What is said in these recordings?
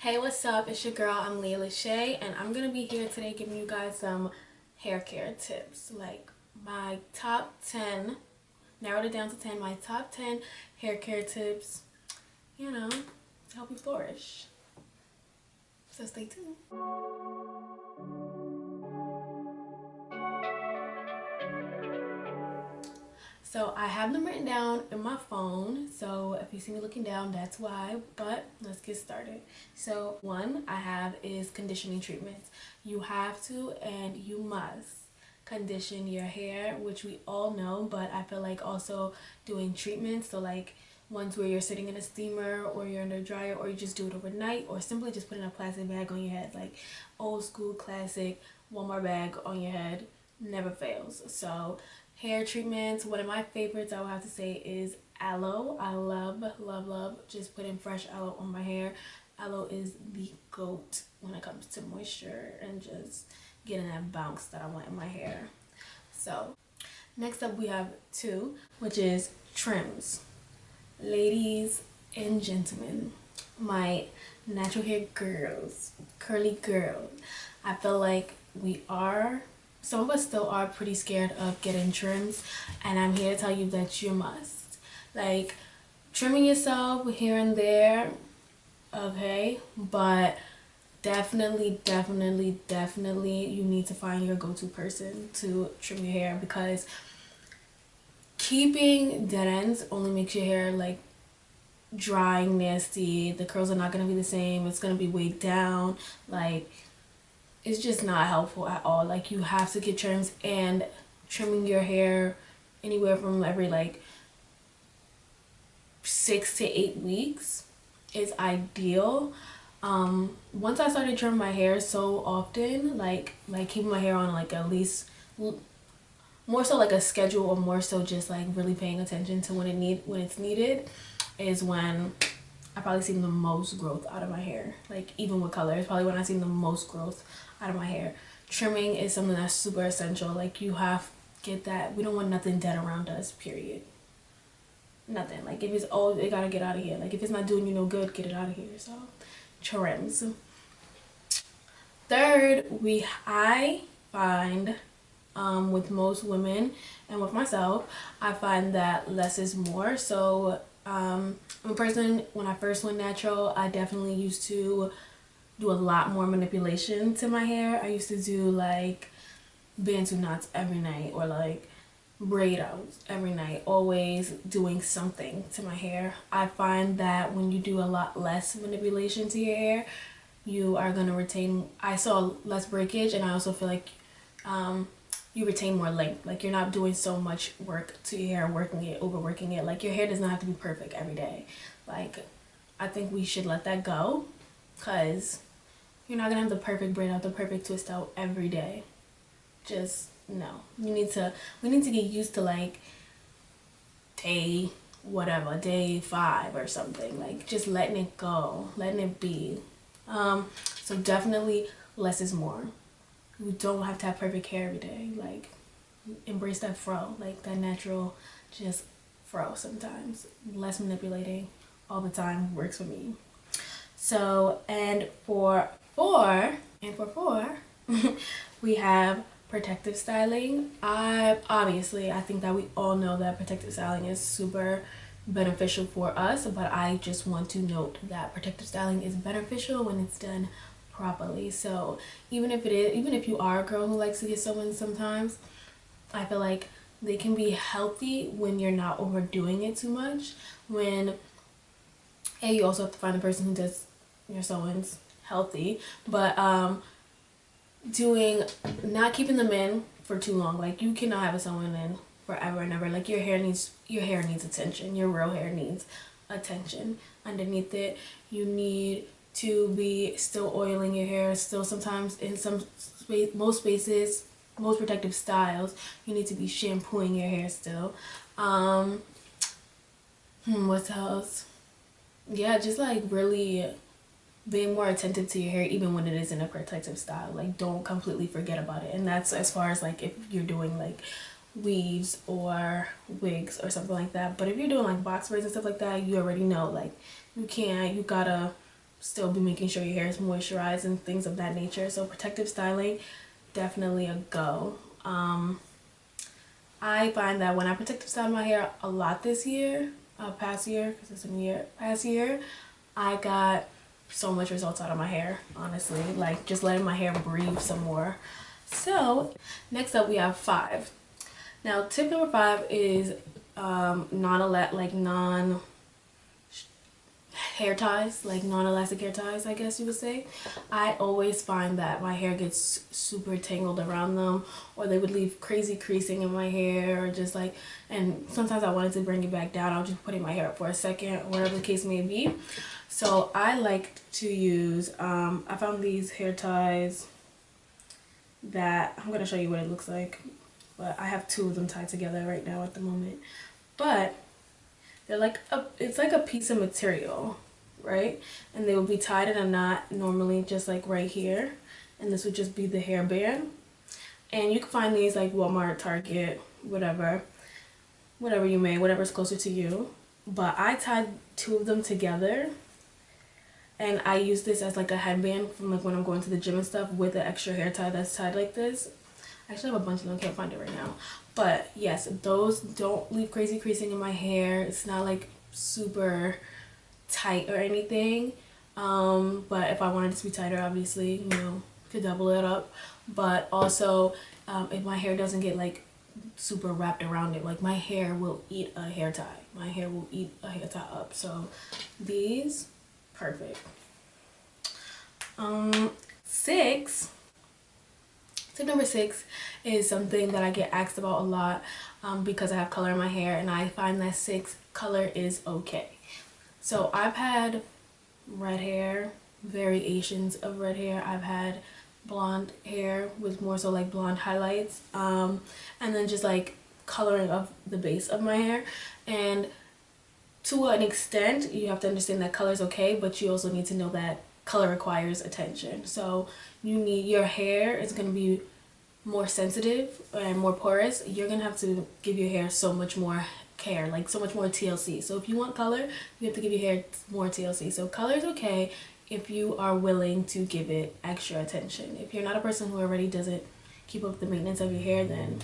Hey, what's up? It's your girl, I'm Leah Lachey, and I'm gonna be here today giving you guys some hair care tips. Like my top 10, narrowed it down to 10, my top 10 hair care tips, to help you flourish. So stay tuned. So I have them written down in my phone, so if you see me looking down, that's why, but let's get started. So one I have is conditioning treatments. You have to and you must condition your hair, which we all know, but I feel like also doing treatments, so like ones where you're sitting in a steamer or you're in a dryer or you just do it overnight or simply just putting a plastic bag on your head, like old school classic Walmart bag on your head never fails. So hair treatments, one of my favorites I would have to say is aloe. I love just putting fresh aloe on my hair. Aloe is the goat when it comes to moisture and just getting that bounce that I want in my hair. So next up we have two, which is trims. Ladies and gentlemen, my natural hair girls, curly girls, I feel like some of us still are pretty scared of getting trims, and I'm here to tell you that you must. Like, trimming yourself here and there, okay, but definitely you need to find your go-to person to trim your hair, because keeping dead ends only makes your hair like drying, nasty. The curls are not going to be the same. It's going to be weighed down. Like, it's just not helpful at all. Like, you have to get trims, and trimming your hair anywhere from every like 6 to 8 weeks is ideal. Once I started trimming my hair so often, like keeping my hair on like at least more so like a schedule, or more so just like really paying attention to when it's needed, is when I probably seen the most growth out of my hair. Like, even with color, it's probably when I seen the most growth out of my hair. Trimming is something that's super essential. Like, you have to get that. We don't want nothing dead around us, period. Nothing. Like, if it's old, it gotta get out of here. Like, if it's not doing you no good, get it out of here. So trims. Third, I find with most women and with myself, I find that less is more. So I'm a person, when I first went natural, I definitely used to do a lot more manipulation to my hair. I used to do like bantu knots every night, or like braid outs every night, always doing something to my hair. I find that when you do a lot less manipulation to your hair, you are going to retain, I saw less breakage, and I also feel like you retain more length. Like, you're not doing so much work to your hair, working it, overworking it. Like, your hair does not have to be perfect every day. Like, I think we should let that go, because you're not gonna have the perfect braid out, the perfect twist out every day. Just no. We need to get used to like day day 5 or something. Like, just letting it go, letting it be. So definitely less is more. You don't have to have perfect hair every day. Like, embrace that fro, like that natural, just fro sometimes. Less manipulating all the time works for me. So, and for four, we have protective styling. I think that we all know that protective styling is super beneficial for us, but I just want to note that protective styling is beneficial when it's done properly. So even if you are a girl who likes to get sew-ins sometimes, I feel like they can be healthy when you're not overdoing it too much. And you also have to find the person who does your sew-ins healthy, but not keeping them in for too long. Like, you cannot have a sew-in in forever and ever. Like, your hair needs attention. Your real hair needs attention. Underneath it, you need to be still oiling your hair. Still, sometimes in most spaces, most protective styles, you need to be shampooing your hair still. What else? Yeah, just like really being more attentive to your hair, even when it is in a protective style. Like, don't completely forget about it. And that's as far as like if you're doing like weaves or wigs or something like that. But if you're doing like box braids and stuff like that, you already know, like, you gotta still be making sure your hair is moisturized and things of that nature. So protective styling, definitely a go. I find that when I protective styled my hair a lot this year, past year, because it's a new year, past year, I got so much results out of my hair, honestly. Like, just letting my hair breathe some more. So, next up we have 5. Now, tip number 5 is non hair ties, like non-elastic hair ties, I guess you would say. I always find that my hair gets super tangled around them, or they would leave crazy creasing in my hair, or just like, and sometimes I wanted to bring it back down. I'll just put my hair up for a second, whatever the case may be. So I like to use, I found these hair ties that, I'm going to show you what it looks like, but I have 2 of them tied together right now at the moment. But they're like it's like a piece of material, right? And they will be tied in a knot, normally just like right here, and this would just be the hairband. And you can find these like Walmart, Target, whatever's closer to you. But I tied 2 of them together, and I use this as like a headband from like when I'm going to the gym and stuff, with an extra hair tie that's tied like this. I actually have a bunch of them, can't find it right now. But yes, those don't leave crazy creasing in my hair. It's not like super tight or anything. But if I wanted it to be tighter, obviously, you know, could double it up. But also, if my hair doesn't get like super wrapped around it, like my hair will eat a hair tie. My hair will eat a hair tie up. So these, perfect. 6. Tip number 6 is something that I get asked about a lot, because I have color in my hair, and I find that 6 color is okay. So I've had red hair, variations of red hair. I've had blonde hair with more so like blonde highlights, and then just like coloring of the base of my hair. And to an extent, you have to understand that color is okay, but you also need to know that color requires attention. So your hair is going to be more sensitive and more porous. You're going to have to give your hair so much more care, like so much more TLC. So if you want color, you have to give your hair more TLC. So color is okay if you are willing to give it extra attention. If you're not a person who already doesn't keep up the maintenance of your hair, then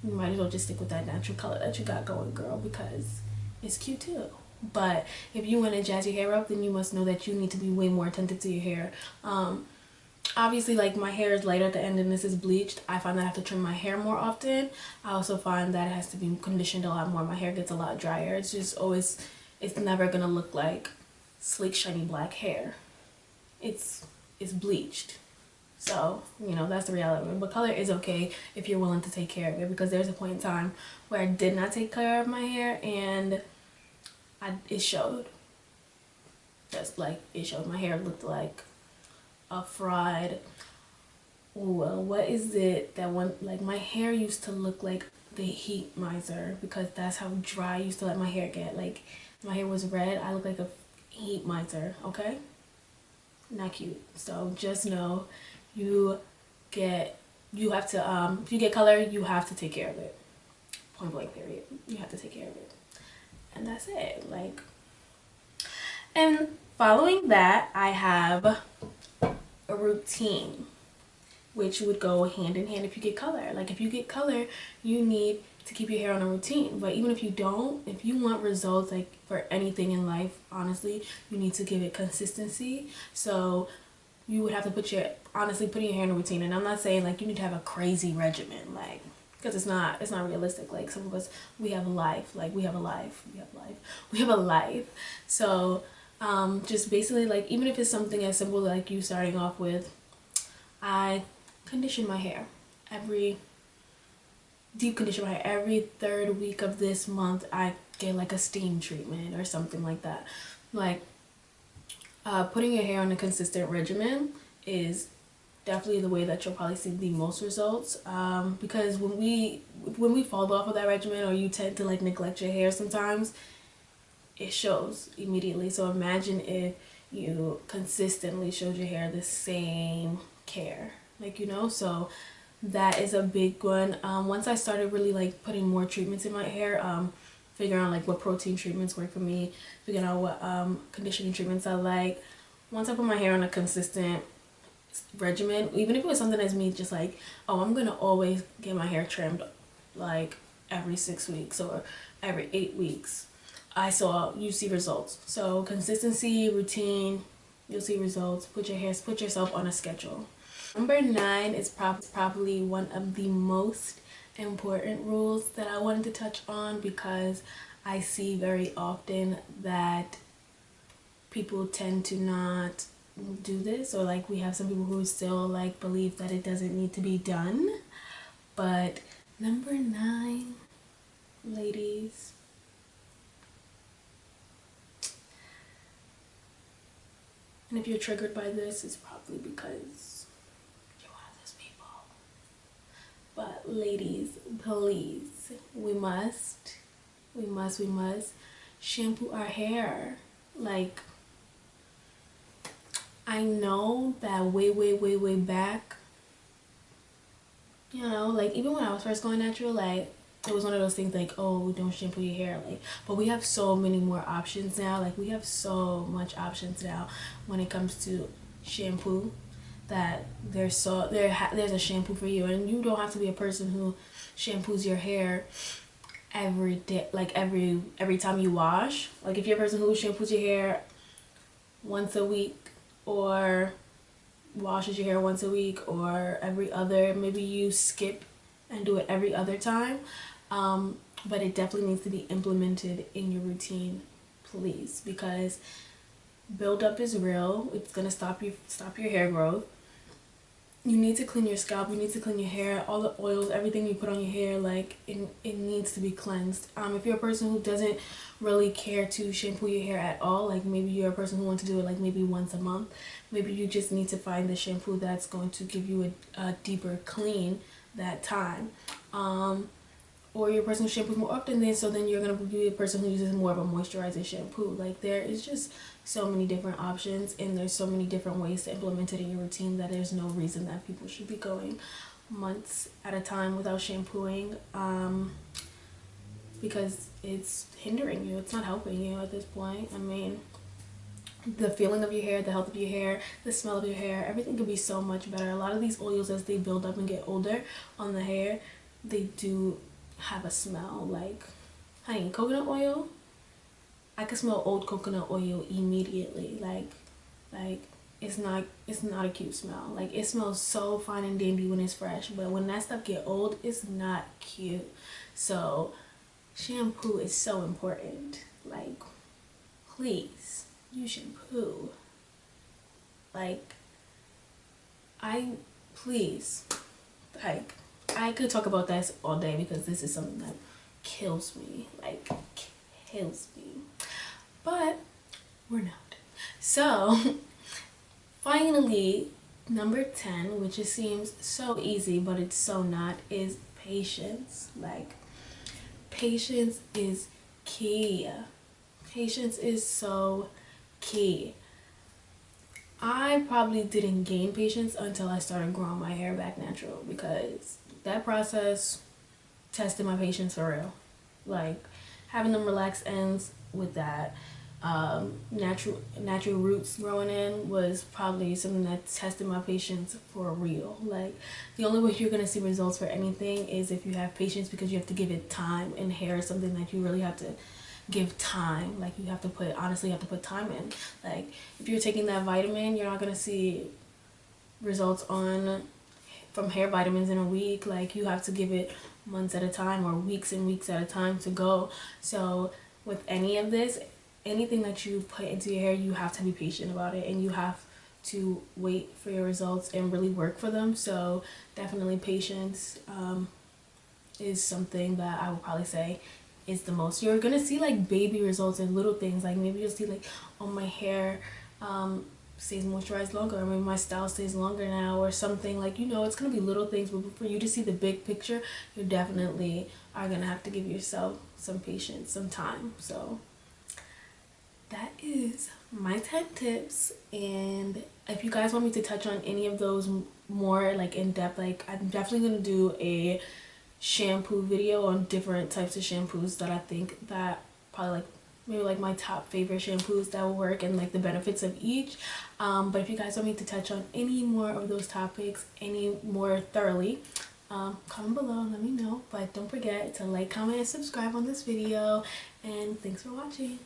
you might as well just stick with that natural color that you got going, girl, because it's cute too. But if you want to jazz your hair up, then you must know that you need to be way more attentive to your hair. Obviously, like, my hair is lighter at the end and this is bleached. I find that I have to trim my hair more often. I also find that it has to be conditioned a lot more. My hair gets a lot drier. It's just always, it's never gonna look like sleek, shiny black hair. It's bleached. So, you know, that's the reality of it. But color is okay if you're willing to take care of it, because there's a point in time where I did not take care of my hair, and it showed. Just like, it showed. My hair looked like a fried, well, what is it that one, like, my hair used to look like the heat miser, because that's how dry I used to let my hair get. Like, my hair was red, I look like a heat miser, okay? Not cute. So just know you have to, if you get color, you have to take care of it. Point blank period. You have to take care of it. And that's it. Like, and following that, I have a routine, which would go hand in hand if you get color. Like, if you get color, you need to keep your hair on a routine. But even if you don't, if you want results, like, for anything in life, honestly, you need to give it consistency. So you would have to putting your hair in a routine. And I'm not saying like you need to have a crazy regimen, like, because it's not realistic. Like, some of us, we have a life. So just basically, like, even if it's something as simple like you starting off with, I condition my hair deep condition my hair every 3rd week of this month. I get like a steam treatment or something like that. Like, putting your hair on a consistent regimen is definitely the way that you'll probably see the most results, because when we fall off of that regimen, or you tend to like neglect your hair sometimes, it shows immediately. So imagine if you consistently showed your hair the same care, like, you know. So that is a big one. Once I started really like putting more treatments in my hair, figuring out like what protein treatments work for me, figuring out what conditioning treatments I like, once I put my hair on a consistent regimen, even if it was something as me just like, oh, I'm gonna always get my hair trimmed like every 6 weeks or every 8 weeks, you see results. So consistency, routine, you'll see results. Put yourself on a schedule. Number 9 is probably one of the most important rules that I wanted to touch on, because I see very often that people tend to not do this, or like we have some people who still like believe that it doesn't need to be done. But number 9, ladies, and if you're triggered by this, it's probably because you're one of those people. But ladies, please, we must shampoo our hair. Like, I know that way back, you know, like even when I was first going natural, like it was one of those things like, oh, don't shampoo your hair, like, but we have so many more options now. Like we have so much options now when it comes to shampoo, that there's a shampoo for you, and you don't have to be a person who shampoos your hair every day, like every time you wash. Like if you're a person who shampoos your hair once a week, or washes your hair once a week, or every other, maybe you skip and do it every other time, but it definitely needs to be implemented in your routine, please, because buildup is real. It's gonna stop your hair growth. You need to clean your scalp, you need to clean your hair, all the oils, everything you put on your hair, like it needs to be cleansed. If you're a person who doesn't really care to shampoo your hair at all, like maybe you're a person who wants to do it like maybe once a month, maybe you just need to find the shampoo that's going to give you a deeper clean that time. Or you're a person who shampoos more often, then you're gonna be a person who uses more of a moisturizing shampoo. Like there is just so many different options, and there's so many different ways to implement it in your routine, that there's no reason that people should be going months at a time without shampooing, because it's hindering you. It's not helping you at this point. I mean, the feeling of your hair, the health of your hair, the smell of your hair, everything could be so much better. A lot of these oils, as they build up and get older on the hair, they do have a smell. Like, honey, coconut oil, I can smell old coconut oil immediately. Like it's not a cute smell. Like it smells so fine and dandy when it's fresh, but when that stuff get old, it's not cute. So shampoo is so important. Like, please use shampoo. Like, please, like, I could talk about this all day, because this is something that kills me, like kills me, but we're not. So finally, number 10, which it seems so easy but it's so not, is patience. Like, patience is key. Patience is so key. I probably didn't gain patience until I started growing my hair back natural, because that process tested my patience for real. Like having them relaxed ends with that natural roots growing in was probably something that tested my patience for real. Like the only way you're gonna see results for anything is if you have patience, because you have to give it time, and hair is something that you really have to give time. Like you have to put time in. Like if you're taking that vitamin, you're not gonna see results from hair vitamins in a week. Like you have to give it months at a time, or weeks and weeks at a time to go. So with any of this, anything that you put into your hair, you have to be patient about it, and you have to wait for your results and really work for them. So definitely patience is something that I would probably say is the most. You're gonna see like baby results in little things. Like maybe you'll see like, oh, my hair stays moisturized longer, or maybe my style stays longer now, or something. Like, you know, it's gonna be little things, but for you to see the big picture, you definitely are gonna have to give yourself some patience, some time. So that is my 10 tips, and if you guys want me to touch on any of those more like in depth, like I'm definitely gonna do a shampoo video on different types of shampoos that I think that probably like maybe like my top favorite shampoos that will work and like the benefits of each. But if you guys want me to touch on any more of those topics any more thoroughly, comment below and let me know. But don't forget to like, comment, and subscribe on this video, and thanks for watching.